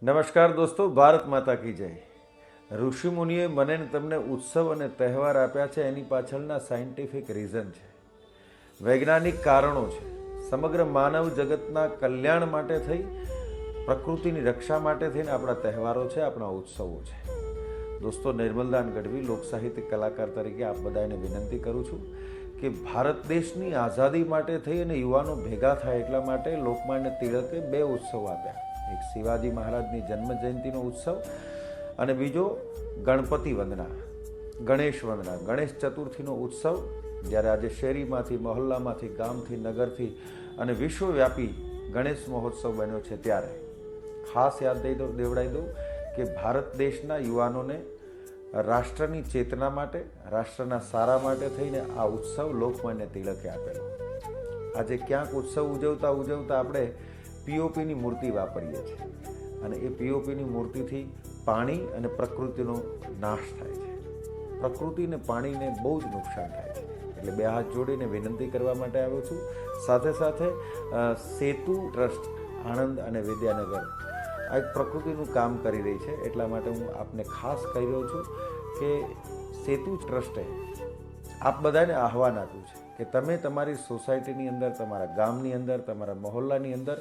નમસ્કાર દોસ્તો, ભારત માતા કી જય. ઋષિ મુનિએ મને ને તમને ઉત્સવ અને તહેવાર આપ્યા છે, એની પાછળના સાયન્ટિફિક રીઝન છે, વૈજ્ઞાનિક કારણો છે. સમગ્ર માનવ જગતના કલ્યાણ માટે થઈ, પ્રકૃતિની રક્ષા માટે થઈને આપણા તહેવારો છે, આપણા ઉત્સવો છે. દોસ્તો, નિર્મલદાન ગઢવી લોક સાહિત્ય કલાકાર તરીકે આપ બધાને વિનંતી કરું છું કે ભારત દેશની આઝાદી માટે થઈ અને યુવાનો ભેગા થાય એટલા માટે લોકમાન્ય તિલકે બે ઉત્સવ આપ્યા. એક શિવાજી મહારાજની જન્મ જયંતિનો ઉત્સવ અને બીજો ગણપતિ વંદના, ગણેશ વંદના, ગણેશ ચતુર્થીનો ઉત્સવ. જ્યારે આજે શેરીમાંથી, મહોલ્લામાંથી, ગામથી, નગરથી અને વિશ્વવ્યાપી ગણેશ મહોત્સવ બન્યો છે, ત્યારે ખાસ યાદ દેવડાવી દઉં કે ભારત દેશના યુવાનોને રાષ્ટ્રની ચેતના માટે, રાષ્ટ્રના સારા માટે થઈને આ ઉત્સવ લોકમાન્ય તિલકે આપેલો. આજે ક્યાંક ઉત્સવ ઉજવતા આપણે પીઓપીની મૂર્તિ વાપરીએ છીએ અને એ પીઓપીની મૂર્તિથી પાણી અને પ્રકૃતિનો નાશ થાય છે. પ્રકૃતિ અને પાણીને બહુ જ નુકસાન થાય છે. એટલે બે હાથ જોડીને વિનંતી કરવા માટે આવ્યો છું. સાથે સાથે સેતુ ટ્રસ્ટ આણંદ અને વિદ્યાનગર આ એક પ્રકૃતિનું કામ કરી રહી છે, એટલા માટે હું આપને ખાસ કહી રહ્યો છું કે સેતુ ટ્રસ્ટે આપ બધાને આહવાન આપ્યું છે કે તમે તમારી સોસાયટીની અંદર, તમારા ગામની અંદર, તમારા મહોલ્લાની અંદર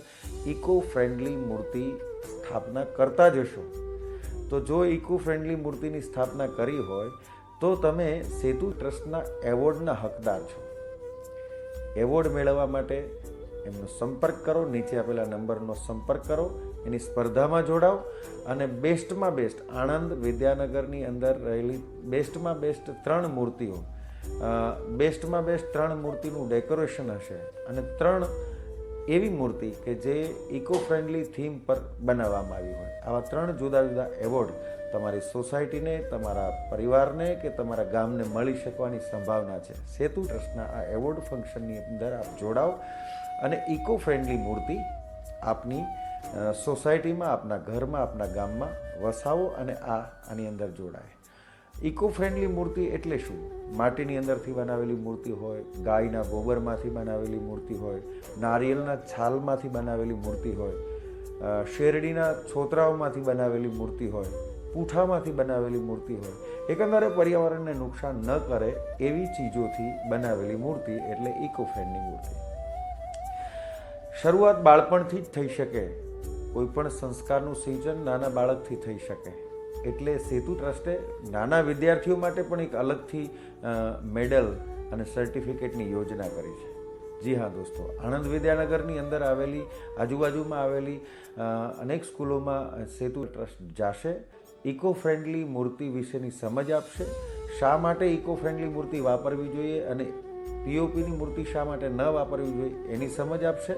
ઇકો ફ્રેન્ડલી મૂર્તિ સ્થાપના કરતા જશો. તો જો ઇકો ફ્રેન્ડલી મૂર્તિની સ્થાપના કરી હોય તો તમે સેતુ ટ્રસ્ટના એવોર્ડના હકદાર છો. એવોર્ડ મેળવવા માટે એમનો સંપર્ક કરો, નીચે આપેલા નંબરનો સંપર્ક કરો, એની સ્પર્ધામાં જોડાઓ અને બેસ્ટમાં બેસ્ટ આણંદ વિદ્યાનગરની અંદર રહેલી બેસ્ટમાં બેસ્ટ 3 મૂર્તિઓ, બેસ્ટમાં બેસ્ટ 3 મૂર્તિનું ડેકોરેશન હશે અને 3 એવી મૂર્તિ કે જે ઇકો ફ્રેન્ડલી થીમ પર બનાવવામાં આવી હોય. આવા 3 જુદા જુદા એવોર્ડ તમારી સોસાયટીને, તમારા પરિવારને કે તમારા ગામને મળી શકવાની સંભાવના છે. સેતુ ટ્રસ્ટના આ એવોર્ડ ફંક્શનની અંદર આપ જોડાઓ અને ઇકો ફ્રેન્ડલી મૂર્તિ આપની સોસાયટીમાં, આપના ઘરમાં, આપના ગામમાં વસાવો અને આની અંદર જોડાય. ઇકો ફ્રેન્ડલી મૂર્તિ એટલે શું? માટીની અંદરથી બનાવેલી મૂર્તિ હોય, ગાયના ગોબરમાંથી બનાવેલી મૂર્તિ હોય, નારિયેળના છાલમાંથી બનાવેલી મૂર્તિ હોય, શેરડીના છોતરાઓમાંથી બનાવેલી મૂર્તિ હોય, પૂંઠામાંથી બનાવેલી મૂર્તિ હોય. એકંદરે પર્યાવરણને નુકસાન ન કરે એવી ચીજોથી બનાવેલી મૂર્તિ એટલે ઇકો ફ્રેન્ડલી મૂર્તિ. શરૂઆત બાળપણથી જ થઈ શકે. કોઈ પણ સંસ્કારનું સિંચન નાના બાળકથી થઈ શકે. એટલે સેતુ ટ્રસ્ટે નાના વિદ્યાર્થીઓ માટે પણ એક અલગથી મેડલ અને સર્ટિફિકેટની યોજના કરી છે. જી હા દોસ્તો, આણંદ વિદ્યાનગરની અંદર આવેલી, આજુબાજુમાં આવેલી અનેક સ્કૂલોમાં સેતુ ટ્રસ્ટ જાશે, ઇકો ફ્રેન્ડલી મૂર્તિ વિશેની સમજ આપશે. શા માટે ઇકો ફ્રેન્ડલી મૂર્તિ વાપરવી જોઈએ અને પીઓપીની મૂર્તિ શા માટે ન વાપરવી જોઈએ એની સમજ આપશે.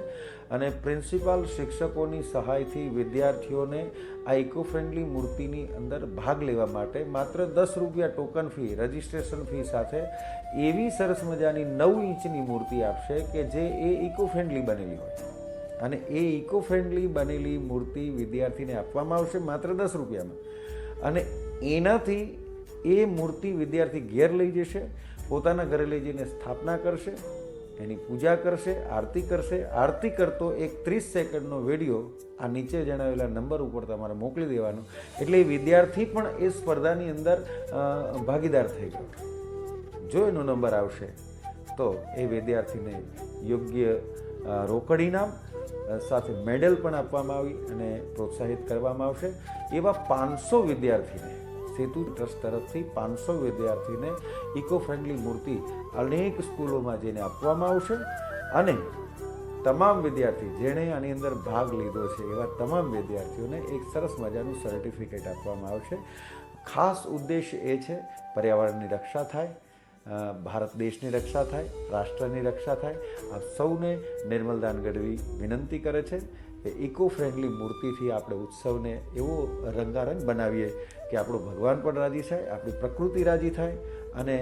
અને પ્રિન્સિપાલ શિક્ષકોની સહાયથી વિદ્યાર્થીઓને આ ઇકો ફ્રેન્ડલી મૂર્તિની અંદર ભાગ લેવા માટે માત્ર 10 રૂપિયા ટોકન ફી, રજિસ્ટ્રેશન ફી સાથે એવી સરસ મજાની 9 ઇંચની મૂર્તિ આપશે કે જે એ ઇકો ફ્રેન્ડલી બનેલી હોય. અને એ ઇકો ફ્રેન્ડલી બનેલી મૂર્તિ વિદ્યાર્થીને આપવામાં આવશે માત્ર 10 રૂપિયામાં. અને એનાથી એ મૂર્તિ વિદ્યાર્થી ઘેર લઈ જશે, પોતાના ઘરે લઈ જઈને સ્થાપના કરશે, એની પૂજા કરશે, આરતી કરશે. આરતી કરતો એક 30 સેકન્ડનો વિડીયો આ નીચે જણાવેલા નંબર ઉપર તમારે મોકલી દેવાનો. એટલે એ વિદ્યાર્થી પણ એ સ્પર્ધાની અંદર ભાગીદાર થઈ ગયો. જો એનો નંબર આવશે તો એ વિદ્યાર્થીને યોગ્ય રોકડ ઇનામ સાથે મેડલ પણ આપવામાં આવી અને પ્રોત્સાહિત કરવામાં આવશે. એવા 500 વિદ્યાર્થીને સેતુ ટ્રસ્ટ તરફથી 500 વિદ્યાર્થીને ઇકો ફ્રેન્ડલી મૂર્તિ અનેક સ્કૂલોમાં જઈને આપવામાં આવશે. અને તમામ વિદ્યાર્થી જેણે આની અંદર ભાગ લીધો છે એવા તમામ વિદ્યાર્થીઓને એક સરસ મજાનું સર્ટિફિકેટ આપવામાં આવશે. ખાસ ઉદ્દેશ એ છે પર્યાવરણની રક્ષા થાય, ભારત દેશની રક્ષા થાય, રાષ્ટ્રની રક્ષા થાય. આપ સૌને નિર્મલદાન ગઢવી વિનંતી કરે છે કે ઇકો ફ્રેન્ડલી મૂર્તિથી આપણે ઉત્સવને એવો રંગારંગ બનાવીએ કે આપણો ભગવાન પણ રાજી થાય, આપણી પ્રકૃતિ રાજી થાય. અને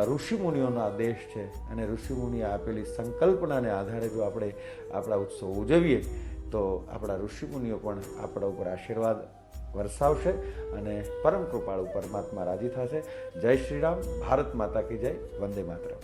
ઋષિમુનિઓનો આ દેશ છે અને ઋષિમુનિએ આપેલી સંકલ્પનાને આધારે જો આપણે આપણા ઉત્સવ ઉજવીએ તો આપણા ઋષિમુનિઓ પણ આપણા ઉપર આશીર્વાદ વરસાવશે અને પરમ કૃપાળુ પરમાત્મા રાજી થશે. જય શ્રી રામ. ભારત માતા કી જય. વંદે માતરમ.